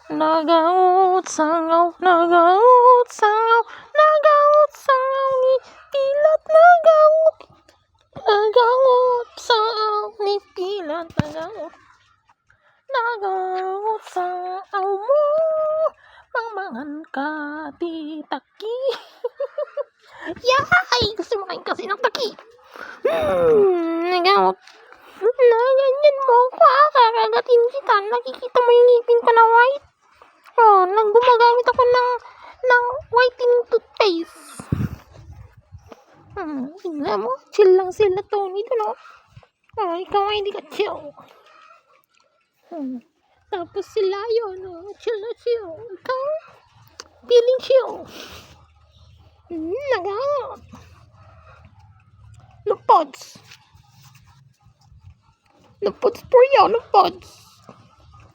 Nagaot sangaw, nagaot sangaw, nagaot sangaw ni Pilat, nagaot, nagaot sangaw ni Pilat, nagaot sangaw mo, mangmangan ka ti taki. Yay! Gusto mo kain kasi ng taki. Nagaot. Na, ganyan mo ako, kakagatin kita. Nakikita mo yung ngipin ko na white? Oh, gumagamit ako ng whitening toothpaste. Tingnan mo, chill lang sila, Tony, doon, oh. Oh, ikaw ay hindi ka chill. Tapos sila yun, oh, chill na chill. Ikaw, feeling chill. Nagaot. Lupods. Lupods po yan, lupods.